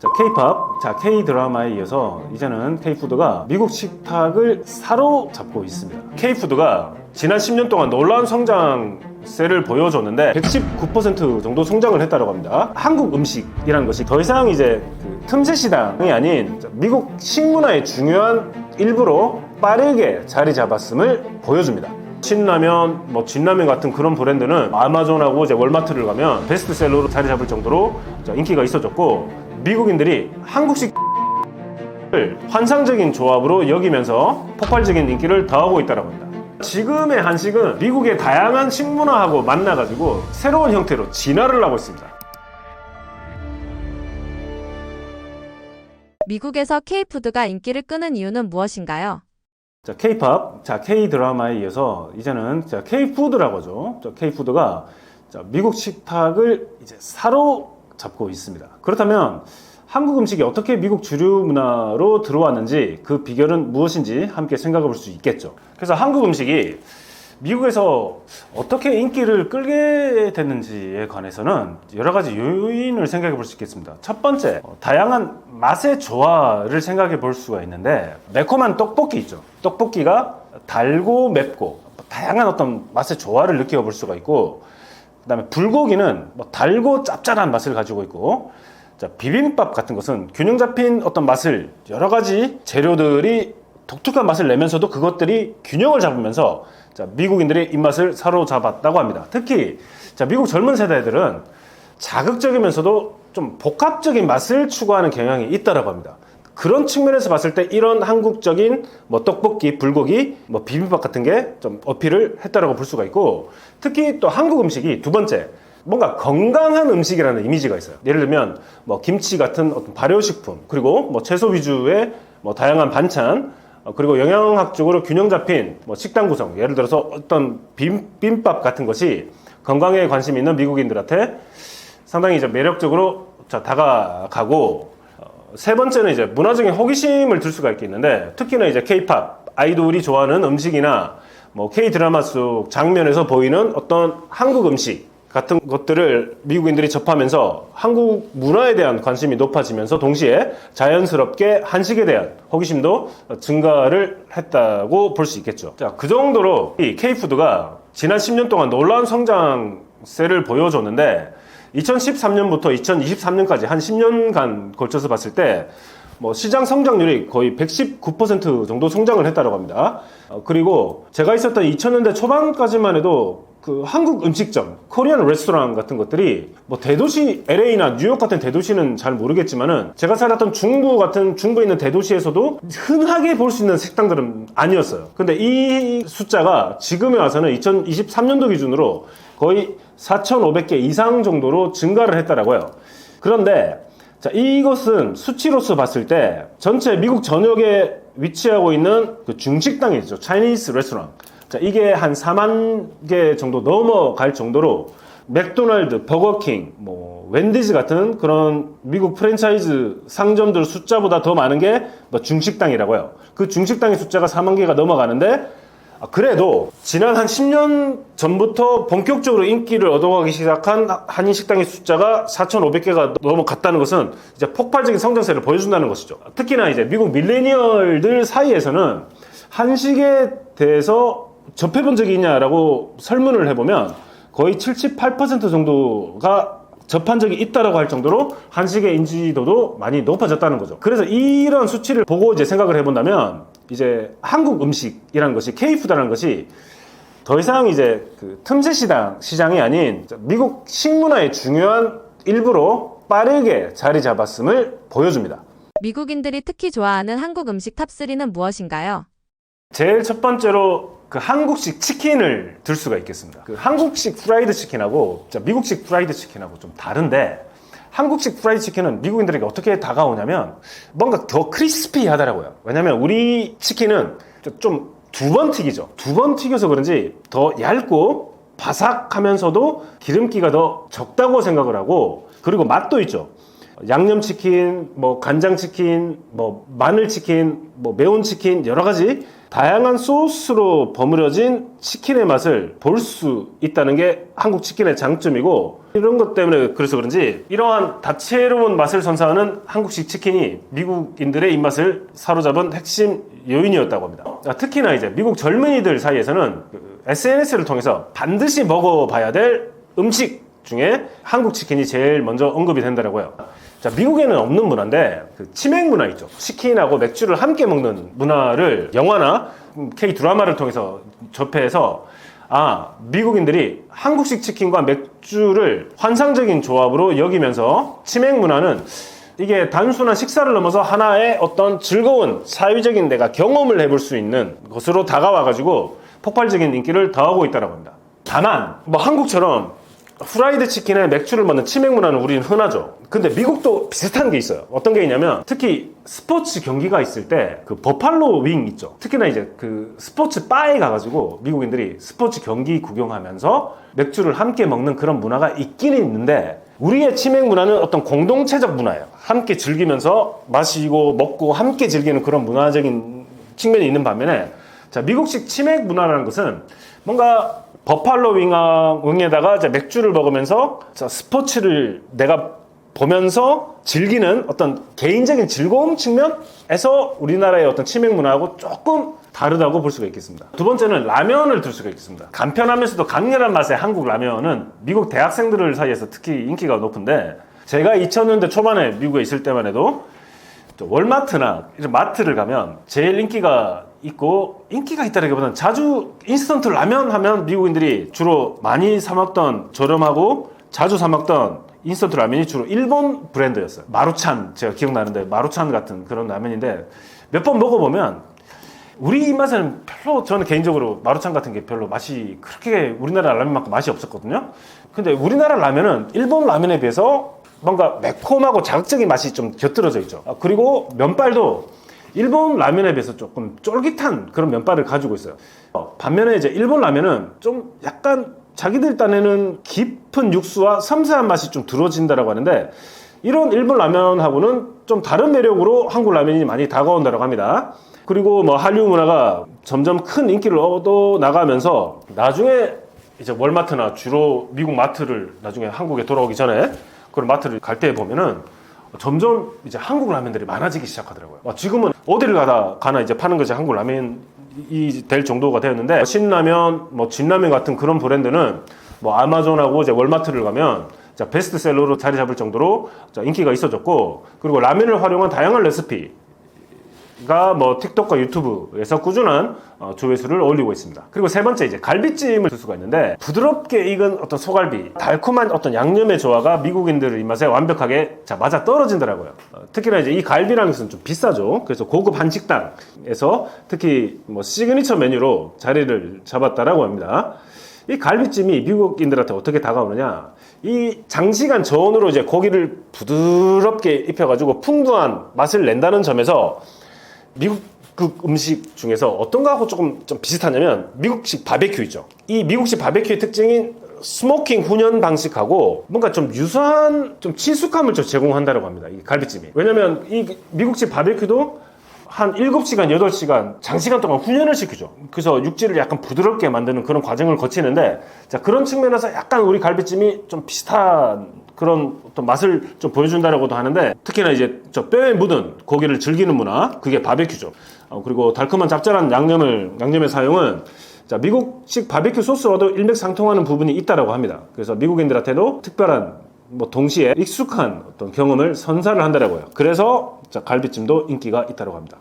자, K-팝, 자, K-드라마에 이어서 이제는 K-푸드가 미국 식탁을 사로잡고 있습니다. K-푸드가 지난 10년 동안 놀라운 성장세를 보여줬는데 119% 정도 성장을 했다고 합니다. 한국 음식이라는 것이 더 이상 이제 그 틈새 시장이 아닌 미국 식문화의 중요한 일부로 빠르게 자리 잡았음을 보여줍니다. 신라면, 진라면 같은 그런 브랜드는 아마존하고 이제 월마트를 가면 베스트셀러로 자리 잡을 정도로 인기가 있어졌고, 미국인들이 한국식을 환상적인 조합으로 여기면서 폭발적인 인기를 더하고 있다고 합니다. 지금의 한식은 미국의 다양한 식문화하고 만나가지고 새로운 형태로 진화를 하고 있습니다. 미국에서 K-푸드가 인기를 끄는 이유는 무엇인가요? 자, K-팝, 자, K-드라마에 이어서 이제는 K-푸드라고 하죠. K-푸드가 미국 식탁을 이제 사로잡고 있습니다. 그렇다면 한국 음식이 어떻게 미국 주류 문화로 들어왔는지, 그 비결은 무엇인지 함께 생각해 볼 수 있겠죠. 그래서 한국 음식이 미국에서 어떻게 인기를 끌게 됐는지에 관해서는 여러 가지 요인을 생각해 볼 수 있겠습니다. 첫 번째, 다양한 맛의 조화를 생각해 볼 수가 있는데, 매콤한 떡볶이 있죠. 떡볶이가 달고 맵고 다양한 어떤 맛의 조화를 느껴볼 수가 있고, 그 다음에 불고기는 달고 짭짤한 맛을 가지고 있고, 자, 비빔밥 같은 것은 균형 잡힌 어떤 맛을, 여러 가지 재료들이 독특한 맛을 내면서도 그것들이 균형을 잡으면서 미국인들의 입맛을 사로잡았다고 합니다. 특히 미국 젊은 세대들은 자극적이면서도 좀 복합적인 맛을 추구하는 경향이 있다고 합니다. 그런 측면에서 봤을 때 이런 한국적인 떡볶이, 불고기, 비빔밥 같은 게 좀 어필을 했다고 볼 수가 있고, 특히 또 한국 음식이 두 번째, 뭔가 건강한 음식이라는 이미지가 있어요. 예를 들면 김치 같은 어떤 발효식품, 그리고 채소 위주의 다양한 반찬, 그리고 영양학적으로 균형 잡힌 식단 구성, 예를 들어서 어떤 비빔밥 같은 것이 건강에 관심 있는 미국인들한테 상당히 이제 매력적으로 다가가고, 세 번째는 이제 문화적인 호기심을 들 수가 있겠는데, 특히나 이제 K-팝 아이돌이 좋아하는 음식이나 K-드라마 속 장면에서 보이는 어떤 한국 음식 같은 것들을 미국인들이 접하면서 한국 문화에 대한 관심이 높아지면서 동시에 자연스럽게 한식에 대한 호기심도 증가를 했다고 볼 수 있겠죠. 자, 그 정도로 이 K-푸드가 지난 10년 동안 놀라운 성장세를 보여줬는데, 2013년부터 2023년까지 한 10년간 걸쳐서 봤을 때 시장 성장률이 거의 119% 정도 성장을 했다고 합니다. 그리고 제가 있었던 2000년대 초반까지만 해도 그 한국 음식점, 코리안 레스토랑 같은 것들이 대도시 LA나 뉴욕 같은 대도시는 잘 모르겠지만은, 제가 살았던 중부에 있는 대도시에서도 흔하게 볼 수 있는 식당들은 아니었어요. 근데 이 숫자가 지금에 와서는 2023년도 기준으로 거의 4,500개 이상 정도로 증가를 했다라고요. 그런데 이것은 수치로서 봤을 때 전체 미국 전역에 위치하고 있는 그 중식당이 있죠. 차이니스 레스토랑. 이게 한 4만 개 정도 넘어갈 정도로 맥도날드, 버거킹, 웬디즈 같은 그런 미국 프랜차이즈 상점들 숫자보다 더 많은 게 중식당이라고요. 그 중식당의 숫자가 4만 개가 넘어가는데, 그래도 지난 한 10년 전부터 본격적으로 인기를 얻어가기 시작한 한인 식당의 숫자가 4,500개가 넘어갔다는 것은 이제 폭발적인 성장세를 보여준다는 것이죠. 특히나 이제 미국 밀레니얼들 사이에서는 한식에 대해서 접해본 적이 있냐라고 설문을 해보면 거의 78% 정도가 접한 적이 있다라고 할 정도로 한식의 인지도도 많이 높아졌다는 거죠. 그래서 이런 수치를 보고 이제 생각을 해본다면, 이제 한국 음식이라는 것이, K-푸드라는 것이 더 이상 이제 그 틈새 시장이 아닌 미국 식문화의 중요한 일부로 빠르게 자리 잡았음을 보여줍니다. 미국인들이 특히 좋아하는 한국 음식 탑3는 무엇인가요? 제일 첫 번째로 그 한국식 치킨을 들 수가 있겠습니다. 그 한국식 프라이드 치킨하고 미국식 프라이드 치킨하고 좀 다른데, 한국식 프라이드 치킨은 미국인들에게 어떻게 다가오냐면 뭔가 더 크리스피하더라고요. 왜냐면 우리 치킨은 좀 두 번 튀기죠. 두 번 튀겨서 그런지 더 얇고 바삭하면서도 기름기가 더 적다고 생각을 하고, 그리고 맛도 있죠. 양념치킨, 간장치킨, 마늘치킨, 매운 치킨, 여러 가지 다양한 소스로 버무려진 치킨의 맛을 볼 수 있다는 게 한국 치킨의 장점이고, 이런 것 때문에 그래서 그런지 이러한 다채로운 맛을 선사하는 한국식 치킨이 미국인들의 입맛을 사로잡은 핵심 요인이었다고 합니다. 특히나 이제 미국 젊은이들 사이에서는 SNS를 통해서 반드시 먹어봐야 될 음식 중에 한국 치킨이 제일 먼저 언급이 된다고요. 자, 미국에는 없는 문화인데 그 치맥 문화 있죠. 치킨하고 맥주를 함께 먹는 문화를 영화나 K 드라마를 통해서 접해서 미국인들이 한국식 치킨과 맥주를 환상적인 조합으로 여기면서 치맥 문화는 이게 단순한 식사를 넘어서 하나의 어떤 즐거운 사회적인 내가 경험을 해볼 수 있는 것으로 다가와가지고 폭발적인 인기를 더하고 있다고 합니다. 다만 뭐 한국처럼 후라이드 치킨에 맥주를 먹는 치맥 문화는 우리는 흔하죠. 근데 미국도 비슷한 게 있어요. 어떤 게 있냐면 특히 스포츠 경기가 있을 때 그 버팔로 윙 있죠. 특히나 이제 그 스포츠 바에 가가지고 미국인들이 스포츠 경기 구경하면서 맥주를 함께 먹는 그런 문화가 있긴 있는데 우리의 치맥 문화는 어떤 공동체적 문화예요. 함께 즐기면서 마시고 먹고 함께 즐기는 그런 문화적인 측면이 있는 반면에 자, 미국식 치맥 문화라는 것은 뭔가 버팔로 윙에다가 이제 맥주를 먹으면서 스포츠를 내가 보면서 즐기는 어떤 개인적인 즐거움 측면에서 우리나라의 어떤 치맥 문화하고 조금 다르다고 볼 수가 있겠습니다. 두 번째는 라면을 들 수가 있겠습니다. 간편하면서도 강렬한 맛의 한국 라면은 미국 대학생들 사이에서 특히 인기가 높은데 제가 2000년대 초반에 미국에 있을 때만 해도 월마트나 이런 마트를 가면 제일 인기가 있다기보다는 자주 인스턴트 라면 하면 미국인들이 주로 많이 사 먹던 저렴하고 자주 사 먹던 인스턴트 라면이 주로 일본 브랜드였어요. 마루찬, 제가 기억나는데 마루찬 같은 그런 라면인데 몇 번 먹어보면 우리 입맛에는 별로, 저는 개인적으로 마루찬 같은 게 별로 맛이 그렇게 우리나라 라면만큼 맛이 없었거든요. 근데 우리나라 라면은 일본 라면에 비해서 뭔가 매콤하고 자극적인 맛이 좀 곁들여져 있죠. 그리고 면발도 일본 라면에 비해서 조금 쫄깃한 그런 면발을 가지고 있어요. 반면에 이제 일본 라면은 좀 약간 자기들 딴에는 깊은 육수와 섬세한 맛이 좀 들어진다라고 하는데 이런 일본 라면하고는 좀 다른 매력으로 한국 라면이 많이 다가온다고 합니다. 그리고 뭐 한류 문화가 점점 큰 인기를 얻어 나가면서 나중에 이제 월마트나 주로 미국 마트를 나중에 한국에 돌아오기 전에 그런 마트를 갈 때 보면은 점점 이제 한국 라면들이 많아지기 시작하더라고요. 지금은 어디를 가나 이제 파는 것이 한국 라면이 될 정도가 되었는데 신라면, 뭐 진라면 같은 그런 브랜드는 뭐 아마존하고 이제 월마트를 가면 베스트셀러로 자리 잡을 정도로 인기가 있어졌고 그리고 라면을 활용한 다양한 레시피 가 뭐 틱톡과 유튜브에서 꾸준한 조회수를 올리고 있습니다. 그리고 세 번째 이제 갈비찜을 쓸 수가 있는데 부드럽게 익은 어떤 소갈비, 달콤한 어떤 양념의 조화가 미국인들 입맛에 완벽하게 맞아 떨어진더라고요. 특히나 이제 이 갈비라는 것은 좀 비싸죠. 그래서 고급 한식당에서 특히 뭐 시그니처 메뉴로 자리를 잡았다라고 합니다. 이 갈비찜이 미국인들한테 어떻게 다가오느냐? 이 장시간 저온으로 이제 고기를 부드럽게 입혀가지고 풍부한 맛을 낸다는 점에서 미국급 음식 중에서 어떤 거하고 조금 좀 비슷하냐면 미국식 바베큐 있죠. 이 미국식 바베큐의 특징인 스모킹 훈연 방식하고 뭔가 좀 유사한 좀 친숙함을 좀 제공한다고 합니다. 이 갈비찜이. 왜냐면 이 미국식 바베큐도 한 7시간, 8시간 장시간 동안 훈연을 시키죠. 그래서 육질을 약간 부드럽게 만드는 그런 과정을 거치는데 자, 그런 측면에서 약간 우리 갈비찜이 좀 비슷한 그런 어떤 맛을 좀 보여준다라고도 하는데 특히나 이제 저 뼈에 묻은 고기를 즐기는 문화 그게 바베큐죠. 그리고 달콤한 짭짤한 양념의 사용은 자, 미국식 바베큐 소스와도 일맥상통하는 부분이 있다라고 합니다. 그래서 미국인들한테도 특별한 뭐 동시에 익숙한 어떤 경험을 선사를 한다라고요. 그래서 자, 갈비찜도 인기가 있다고 합니다.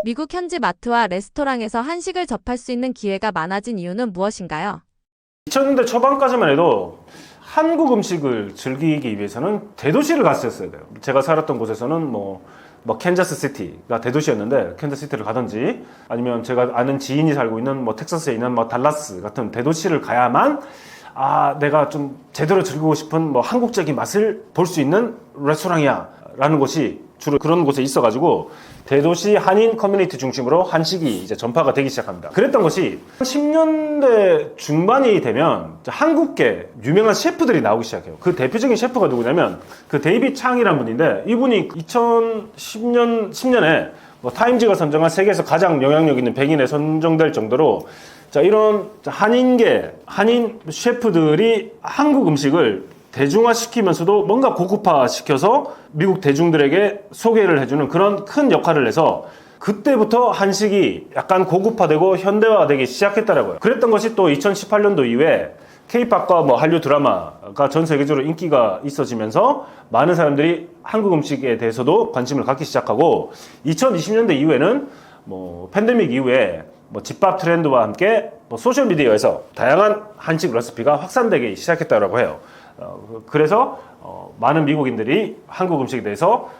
미국 현지 마트와 레스토랑에서 한식을 접할 수 있는 기회가 많아진 이유는 무엇인가요? 2000년대 초반까지만 해도 한국 음식을 즐기기 위해서는 대도시를 갔었어야 돼요. 제가 살았던 곳에서는 뭐 캔자스 시티가 대도시였는데 캔자스 시티를 가든지 아니면 제가 아는 지인이 살고 있는 뭐 텍사스에 있는 뭐 달라스 같은 대도시를 가야만 내가 좀 제대로 즐기고 싶은 뭐 한국적인 맛을 볼 수 있는 레스토랑이야 라는 곳이 주로 그런 곳에 있어가지고 대도시 한인 커뮤니티 중심으로 한식이 이제 전파가 되기 시작합니다. 그랬던 것이 10년대 중반이 되면 한국계 유명한 셰프들이 나오기 시작해요. 그 대표적인 셰프가 누구냐면 그 데이빗 창이라는 분인데 이분이 2010년에 뭐 타임지가 선정한 세계에서 가장 영향력 있는 100인에 선정될 정도로 자, 이런 한인 셰프들이 한국 음식을 대중화시키면서도 뭔가 고급화시켜서 미국 대중들에게 소개를 해주는 그런 큰 역할을 해서 그때부터 한식이 약간 고급화되고 현대화되기 시작했더라고요. 그랬던 것이 또 2018년도 이후에 K-팝과 뭐 한류 드라마가 전 세계적으로 인기가 있어지면서 많은 사람들이 한국 음식에 대해서도 관심을 갖기 시작하고 2020년대 이후에는 뭐 팬데믹 이후에 뭐 집밥 트렌드와 함께 뭐 소셜미디어에서 다양한 한식 레시피가 확산되기 시작했다고 해요. 그래서 많은 미국인들이 한국 음식에 대해서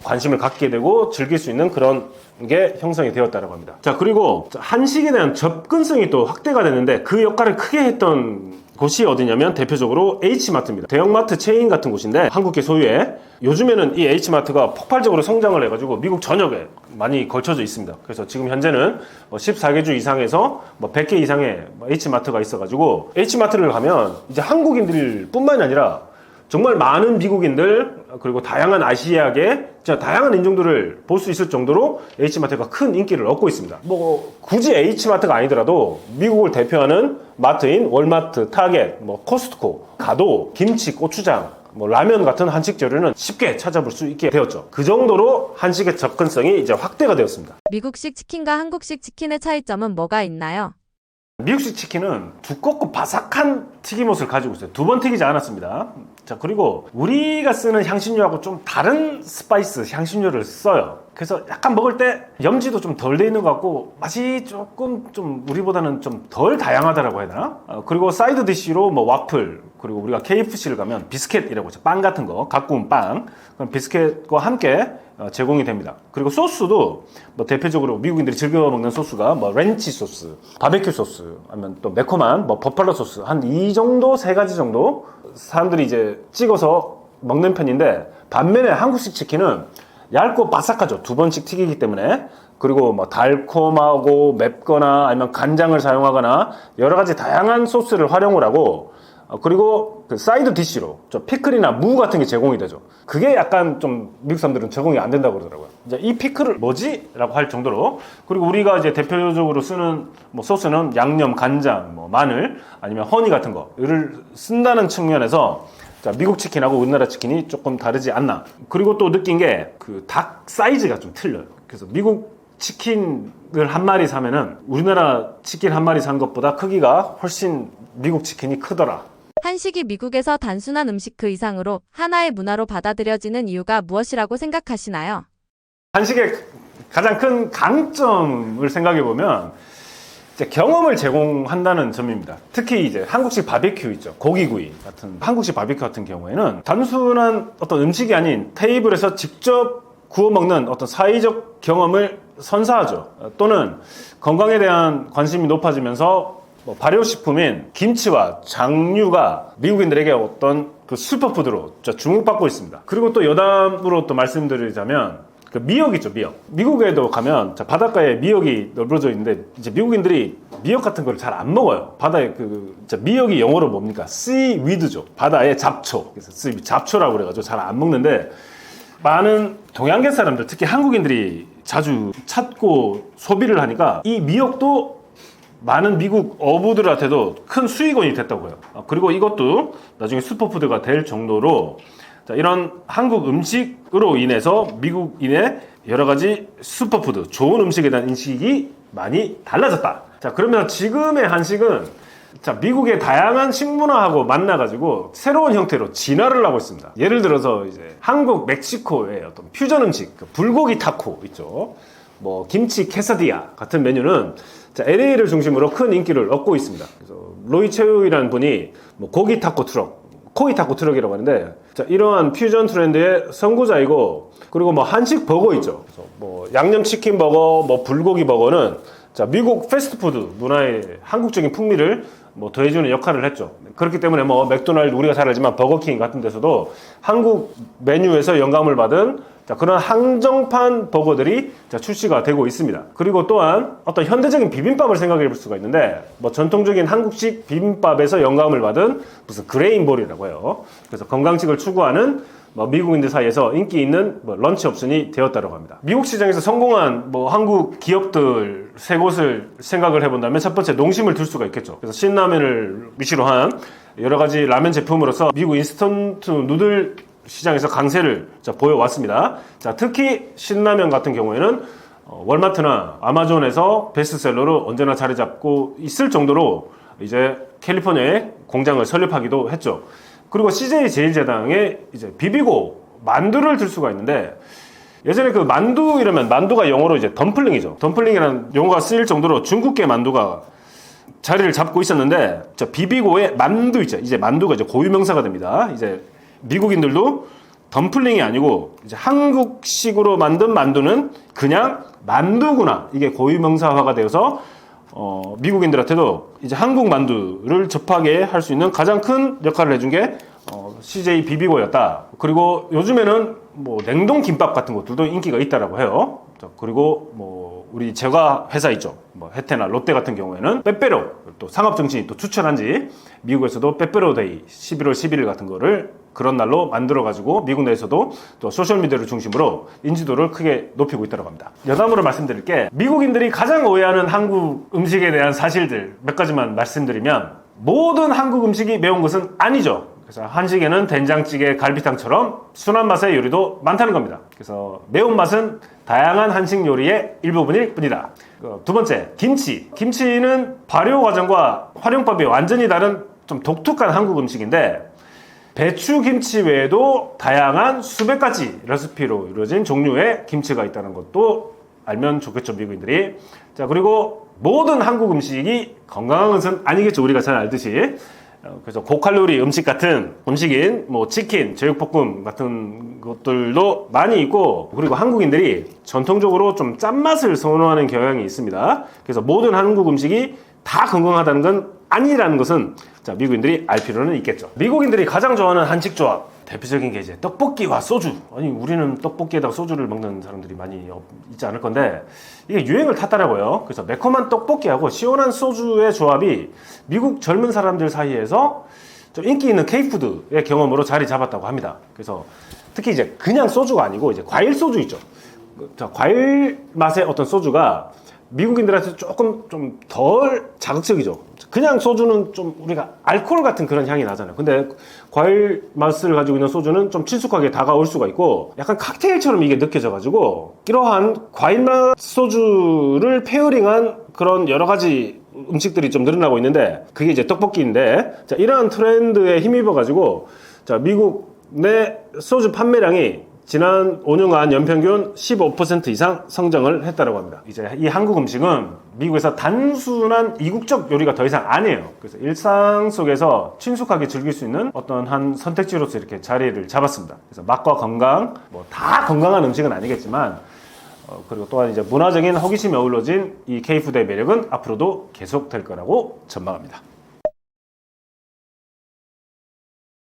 관심을 갖게 되고 즐길 수 있는 그런 게 형성이 되었다고 합니다. 자, 그리고 한식에 대한 접근성이 또 확대가 됐는데 그 역할을 크게 했던 곳이 어디냐면 대표적으로 H마트입니다. 대형마트 체인 같은 곳인데 한국계 소유의 요즘에는 이 H마트가 폭발적으로 성장을 해가지고 미국 전역에 많이 걸쳐져 있습니다. 그래서 지금 현재는 14개주 이상에서 100개 이상의 H마트가 있어가지고 H마트를 가면 이제 한국인들 뿐만이 아니라 정말 많은 미국인들 그리고 다양한 아시아계 다양한 인종들을 볼 수 있을 정도로 H마트가 큰 인기를 얻고 있습니다. 뭐 굳이 H마트가 아니더라도 미국을 대표하는 마트인 월마트, 타겟, 코스트코 가도 김치, 고추장, 라면 같은 한식 재료는 쉽게 찾아볼 수 있게 되었죠. 그 정도로 한식의 접근성이 이제 확대가 되었습니다. 미국식 치킨과 한국식 치킨의 차이점은 뭐가 있나요? 미국식 치킨은 두껍고 바삭한 튀김옷을 가지고 있어요. 두 번 튀기지 않았습니다. 자, 그리고 우리가 쓰는 향신료하고 좀 다른 스파이스 향신료를 써요. 그래서 약간 먹을 때 염지도 좀 덜 돼 있는 것 같고 맛이 조금 좀 우리보다는 좀 덜 다양하다라고 해야 되나? 그리고 사이드 디쉬로 와플, 그리고 우리가 KFC를 가면 비스켓이라고 하죠. 빵 같은 거, 갓 구운 빵, 그런 비스켓과 함께 제공이 됩니다. 그리고 소스도 대표적으로 미국인들이 즐겨 먹는 소스가 렌치 소스, 바베큐 소스, 아니면 또 매콤한 버팔로 소스, 한 이 정도, 세 가지 정도 사람들이 이제 찍어서 먹는 편인데, 반면에 한국식 치킨은 얇고 바삭하죠. 두 번씩 튀기기 때문에. 그리고 달콤하고 맵거나 아니면 간장을 사용하거나 여러 가지 다양한 소스를 활용을 하고, 그리고 그 사이드 디쉬로 피클이나 무 같은 게 제공이 되죠. 그게 약간 좀 미국 사람들은 적응이 안 된다고 그러더라고요. 이제 이 피클을 뭐지? 라고 할 정도로. 그리고 우리가 이제 대표적으로 쓰는 소스는 양념, 간장, 마늘 아니면 허니 같은 거를 쓴다는 측면에서 미국 치킨하고 우리나라 치킨이 조금 다르지 않나. 그리고 또 느낀 게 그 닭 사이즈가 좀 틀려요. 그래서 미국 치킨을 한 마리 사면은 우리나라 치킨 한 마리 산 것보다 크기가 훨씬 미국 치킨이 크더라. 한식이 미국에서 단순한 음식 그 이상으로 하나의 문화로 받아들여지는 이유가 무엇이라고 생각하시나요? 한식의 가장 큰 강점을 생각해 보면 경험을 제공한다는 점입니다. 특히 이제 한국식 바비큐 있죠. 고기구이 같은 한국식 바비큐 같은 경우에는 단순한 어떤 음식이 아닌 테이블에서 직접 구워 먹는 어떤 사회적 경험을 선사하죠. 또는 건강에 대한 관심이 높아지면서 발효식품인 김치와 장류가 미국인들에게 어떤 그 슈퍼푸드로 주목받고 있습니다. 그리고 또 여담으로 또 말씀드리자면 그 미역 있죠, 미역. 미국에도 가면 바닷가에 미역이 널브러져 있는데 이제 미국인들이 미역 같은 걸 잘 안 먹어요. 바다에 미역이 영어로 뭡니까? 씨위드죠. 바다의 잡초. 그래서 잡초라고 그래가지고 잘 안 먹는데 많은 동양계 사람들, 특히 한국인들이 자주 찾고 소비를 하니까 이 미역도 많은 미국 어부들한테도 큰 수익원이 됐다고 해요. 그리고 이것도 나중에 슈퍼푸드가 될 정도로 이런 한국 음식으로 인해서 미국인의 여러 가지 슈퍼푸드, 좋은 음식에 대한 인식이 많이 달라졌다. 자, 그러면 지금의 한식은 미국의 다양한 식문화하고 만나가지고 새로운 형태로 진화를 하고 있습니다. 예를 들어서 이제 한국, 멕시코의 어떤 퓨전 음식, 불고기 타코 있죠. 김치 캐사디아 같은 메뉴는 LA를 중심으로 큰 인기를 얻고 있습니다. 그래서 로이 채우이라는 분이 고기 타코 트럭, 코이 타코 트럭이라고 하는데 이러한 퓨전 트렌드의 선구자이고, 그리고 한식 버거 있죠. 그래서 양념 치킨 버거, 불고기 버거는 미국 패스트푸드 문화의 한국적인 풍미를 더해주는 역할을 했죠. 그렇기 때문에 맥도날드, 우리가 잘 알지만 버거킹 같은 데서도 한국 메뉴에서 영감을 받은 그런 한정판 버거들이 출시가 되고 있습니다. 그리고 또한 어떤 현대적인 비빔밥을 생각해 볼 수가 있는데 전통적인 한국식 비빔밥에서 영감을 받은 무슨 그레인볼이라고 해요. 그래서 건강식을 추구하는 미국인들 사이에서 인기 있는 런치 옵션이 되었다고 합니다. 미국 시장에서 성공한 한국 기업들 세 곳을 생각을 해본다면 첫 번째 농심을 들 수가 있겠죠. 그래서 신라면을 위시로 한 여러 가지 라면 제품으로서 미국 인스턴트 누들 시장에서 강세를 보여왔습니다. 자, 특히 신라면 같은 경우에는 월마트나 아마존에서 베스트셀러로 언제나 자리 잡고 있을 정도로 이제 캘리포니아에 공장을 설립하기도 했죠. 그리고 CJ 제일제당에 이제 비비고 만두를 들 수가 있는데, 예전에 그 만두 이러면 만두가 영어로 이제 덤플링이죠. 덤플링이라는 용어가 쓰일 정도로 중국계 만두가 자리를 잡고 있었는데, 저 비비고의 만두 있죠. 이제 만두가 이제 고유명사가 됩니다. 이제 미국인들도 덤플링이 아니고 이제 한국식으로 만든 만두는 그냥 만두구나, 이게 고유명사화가 되어서 미국인들한테도 이제 한국 만두를 접하게 할 수 있는 가장 큰 역할을 해준 게 CJ 비비고였다. 그리고 요즘에는 뭐 냉동 김밥 같은 것들도 인기가 있다라고 해요. 그리고 뭐 우리 제과 회사 있죠. 뭐 혜태나 롯데 같은 경우에는 빼빼로, 또 상업정신이 또 추천한지 미국에서도 빼빼로데이 11월 11일 같은 거를 그런 날로 만들어가지고 미국 내에서도 또 소셜미디어를 중심으로 인지도를 크게 높이고 있다고 합니다. 여담으로 말씀드릴 게, 미국인들이 가장 오해하는 한국 음식에 대한 사실들 몇 가지만 말씀드리면, 모든 한국 음식이 매운 것은 아니죠. 그래서 한식에는 된장찌개, 갈비탕처럼 순한 맛의 요리도 많다는 겁니다. 그래서 매운맛은 다양한 한식 요리의 일부분일 뿐이다. 두 번째, 김치. 김치는 발효 과정과 활용법이 완전히 다른 좀 독특한 한국 음식인데, 배추김치 외에도 다양한 수백 가지 레시피로 이루어진 종류의 김치가 있다는 것도 알면 좋겠죠, 미국인들이. 자, 그리고 모든 한국 음식이 건강한 것은 아니겠죠, 우리가 잘 알듯이. 그래서 고칼로리 음식 같은 음식인 뭐 치킨, 제육볶음 같은 것들도 많이 있고, 그리고 한국인들이 전통적으로 좀 짠맛을 선호하는 경향이 있습니다. 그래서 모든 한국 음식이 다 건강하다는 건 아니라는 것은 자, 미국인들이 알 필요는 있겠죠. 미국인들이 가장 좋아하는 한식 조합, 대표적인 게 이제 떡볶이와 소주. 아니, 우리는 떡볶이에다가 소주를 먹는 사람들이 많이 있지 않을 건데, 이게 유행을 탔더라고요. 그래서 매콤한 떡볶이하고 시원한 소주의 조합이 미국 젊은 사람들 사이에서 좀 인기 있는 K푸드의 경험으로 자리 잡았다고 합니다. 그래서 특히 이제 그냥 소주가 아니고 이제 과일 소주 있죠. 과일 맛의 어떤 소주가 미국인들한테 조금 좀 덜 자극적이죠. 그냥 소주는 좀 우리가 알코올 같은 그런 향이 나잖아요. 근데 과일 맛을 가지고 있는 소주는 좀 친숙하게 다가올 수가 있고, 약간 칵테일처럼 이게 느껴져가지고, 이러한 과일 맛 소주를 페어링한 그런 여러 가지 음식들이 좀 늘어나고 있는데, 그게 이제 떡볶이인데, 자, 이러한 트렌드에 힘입어가지고, 자, 미국 내 소주 판매량이 지난 5년간 연평균 15% 이상 성장을 했다고 합니다. 이제 이 한국 음식은 미국에서 단순한 이국적 요리가 더 이상 아니에요. 그래서 일상 속에서 친숙하게 즐길 수 있는 어떤 한 선택지로서 이렇게 자리를 잡았습니다. 그래서 맛과 건강, 뭐 다 건강한 음식은 아니겠지만, 그리고 또한 이제 문화적인 호기심이 어우러진 이 K푸드의 매력은 앞으로도 계속될 거라고 전망합니다.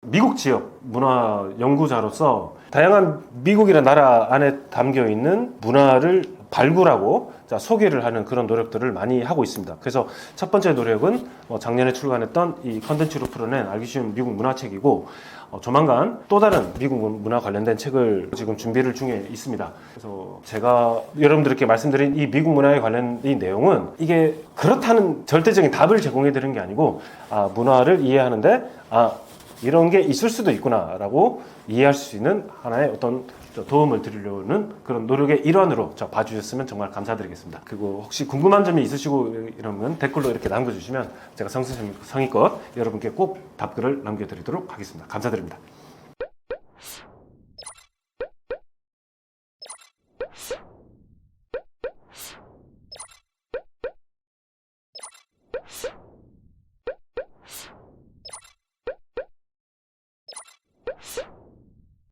미국 지역 문화 연구자로서 다양한 미국이라는 나라 안에 담겨 있는 문화를 발굴하고 소개를 하는 그런 노력들을 많이 하고 있습니다. 그래서 첫 번째 노력은 작년에 출간했던 이 컨텐츠로 풀어낸 알기 쉬운 미국 문화책이고, 조만간 또 다른 미국 문화 관련된 책을 지금 준비를 중에 있습니다. 그래서 제가 여러분들께 말씀드린 이 미국 문화에 관련 이 내용은 이게 그렇다는 절대적인 답을 제공해 드리는 게 아니고, 문화를 이해하는데 이런 게 있을 수도 있구나 라고 이해할 수 있는 하나의 어떤 도움을 드리려는 그런 노력의 일환으로 봐주셨으면 정말 감사드리겠습니다. 그리고 혹시 궁금한 점이 있으시고 이러면 댓글로 이렇게 남겨주시면 제가 성의껏 여러분께 꼭 답글을 남겨드리도록 하겠습니다. 감사드립니다.